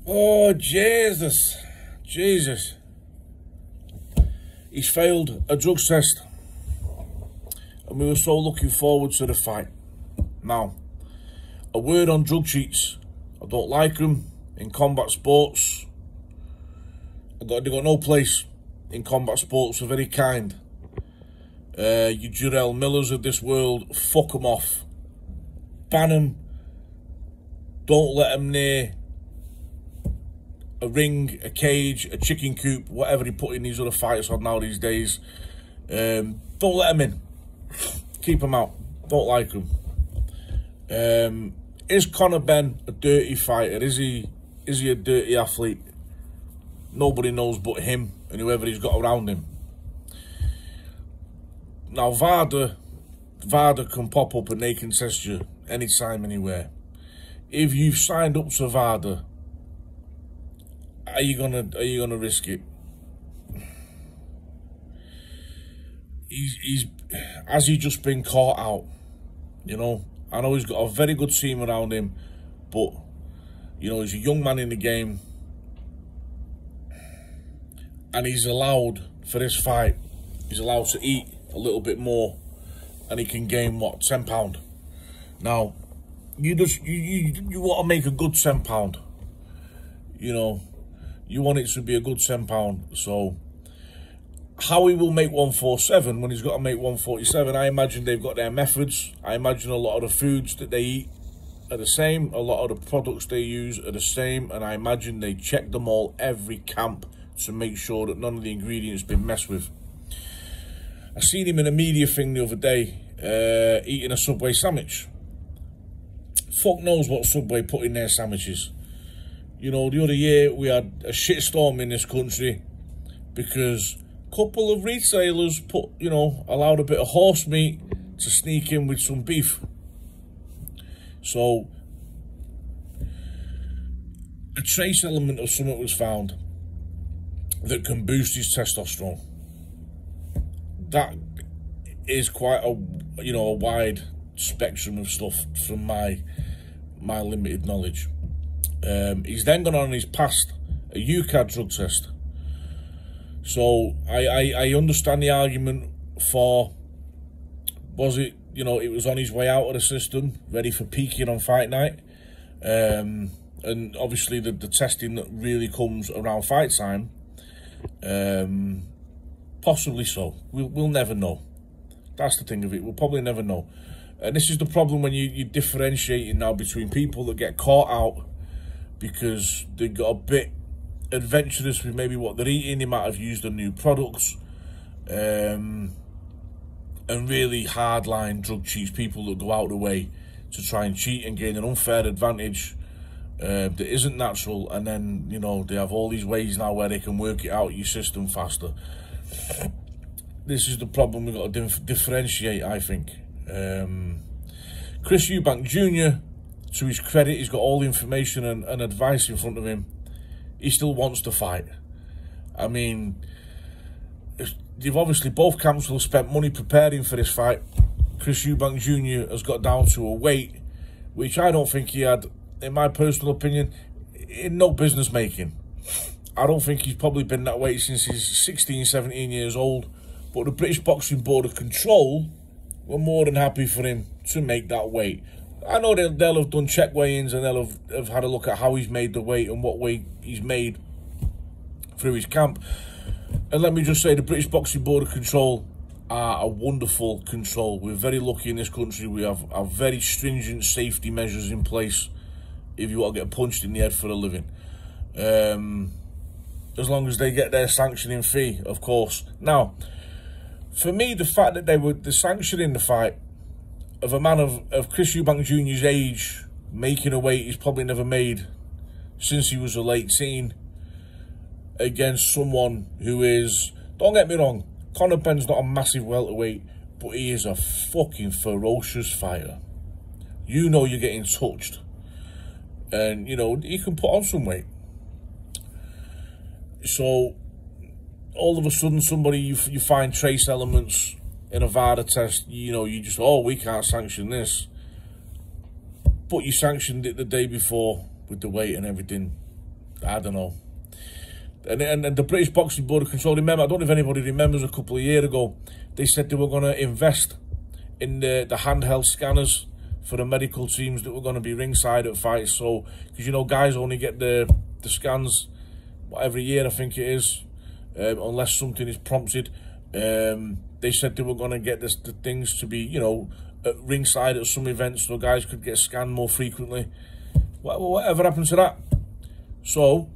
Oh, Jesus. Jesus. He's failed a drugs test. And we were so looking forward to the fight. Now, a word on drug cheats. I don't like them in combat sports. They've got no place in combat sports of any kind. You Jarrell Millers of this world, fuck them off. Ban them. Don't let them near a ring, a cage, a chicken coop, whatever he put in these other fights on now these days. Don't let them in. Keep them out. Don't like them. Is Conor Benn a dirty fighter? Is he a dirty athlete? Nobody knows but him and whoever he's got around him. Now, VADA can pop up and they can test you anytime, anywhere. If you've signed up to VADA, are you gonna risk it? Has he just been caught out? You know, I know he's got a very good team around him, but you know, he's a young man in the game, and he's allowed for this fight. He's allowed to eat a little bit more, and he can gain what, £10. Now, you want to make a good £10. You know, you want it to be a good £10. So, how he will make 147 when he's got to make 147, I imagine they've got their methods. I imagine a lot of the foods that they eat are the same. A lot of the products they use are the same. And I imagine they check them all every camp to make sure that none of the ingredients been messed with. I seen him in a media thing the other day, eating a Subway sandwich. Fuck knows what Subway put in their sandwiches. You know, the other year we had a shitstorm in this country because a couple of retailers allowed a bit of horse meat to sneak in with some beef. So, a trace element of something was found that can boost his testosterone. That is quite a wide spectrum of stuff from my limited knowledge. He's then gone on and he's passed a UCAD drug test. So I understand the argument for, was it, it was on his way out of the system, ready for peaking on fight night. And obviously the testing that really comes around fight time, possibly so. We'll never know. That's the thing of it. We'll probably never know. And this is the problem when you're differentiating now between people that get caught out because they got a bit adventurous with maybe what they're eating. They might have used the new products. And really hardline drug cheats, people that go out of the way to try and cheat and gain an unfair advantage that isn't natural. And then, they have all these ways now where they can work it out your system faster. This is the problem we've got to differentiate, I think. Chris Eubank Jr., to his credit, he's got all the information and advice in front of him. He still wants to fight. I mean, they've obviously, both camps will have spent money preparing for this fight. Chris Eubank Jr. has got down to a weight which I don't think he had, in my personal opinion, in no business making. I don't think he's probably been that weight since he's 16, 17 years old. But the British Boxing Board of Control were more than happy for him to make that weight. I know they'll have done check weigh-ins and they'll have had a look at how he's made the weight and what weight he's made through his camp. And let me just say, the British Boxing Board of Control are a wonderful control. We're very lucky in this country. We have very stringent safety measures in place if you want to get punched in the head for a living. As long as they get their sanctioning fee, of course. Now, for me, the fact that they were sanctioning the fight of a man of Chris Eubank Jr.'s age, making a weight he's probably never made since he was a late teen, against someone who is, don't get me wrong, Conor Benn's not a massive welterweight, but he is a fucking ferocious fighter. You're getting touched. And, he can put on some weight. So, all of a sudden, somebody, you find trace elements in a VADA test, you just, we can't sanction this. But you sanctioned it the day before with the weight and everything. I don't know. And the British Boxing Board of Control, remember, I don't know if anybody remembers, a couple of years ago, they said they were going to invest in the handheld scanners for the medical teams that were going to be ringside at fights. So, because, you know, guys only get the scans every year, I think it is, unless something is prompted. They said they were going to get the things to be, you know, at ringside at some events so guys could get scanned more frequently. Whatever happened to that? So,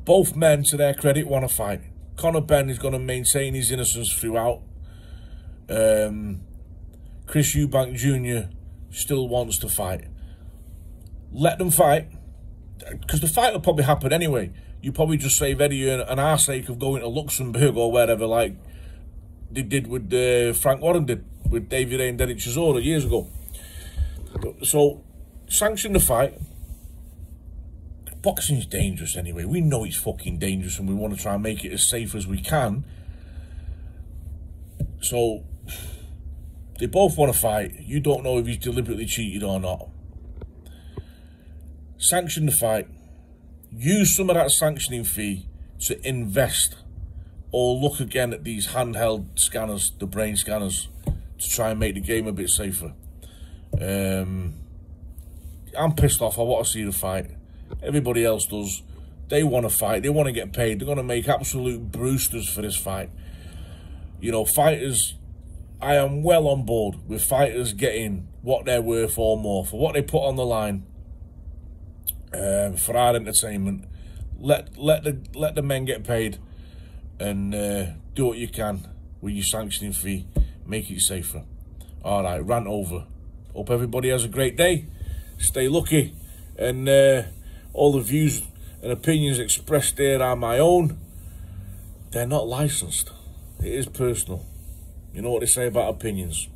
both men, to their credit, want to fight. Conor Benn is going to maintain his innocence throughout. Chris Eubank Jr. still wants to fight. Let them fight, because the fight will probably happen anyway. You probably just save Eddie an arse ache of going to Luxembourg or wherever, like they did with Frank Warren did with David A. and Derek Chisora years ago. So, sanction the fight. Boxing is dangerous anyway. We know it's fucking dangerous and we want to try and make it as safe as we can. So, they both want to fight. You don't know if he's deliberately cheated or not. Sanction the fight. Use some of that sanctioning fee to invest or look again at these handheld scanners, the brain scanners, to try and make the game a bit safer. I'm pissed off. I want to see the fight. Everybody else does. They want to fight. They want to get paid. They're going to make absolute Brewsters for this fight. You know, fighters, I am well on board with fighters getting what they're worth or more for what they put on the line for our entertainment. Let the men get paid and do what you can with your sanctioning fee. Make it safer. All right, rant over. Hope everybody has a great day. Stay lucky. And all the views and opinions expressed there are my own. They're not licensed. It is personal. You know what they say about opinions.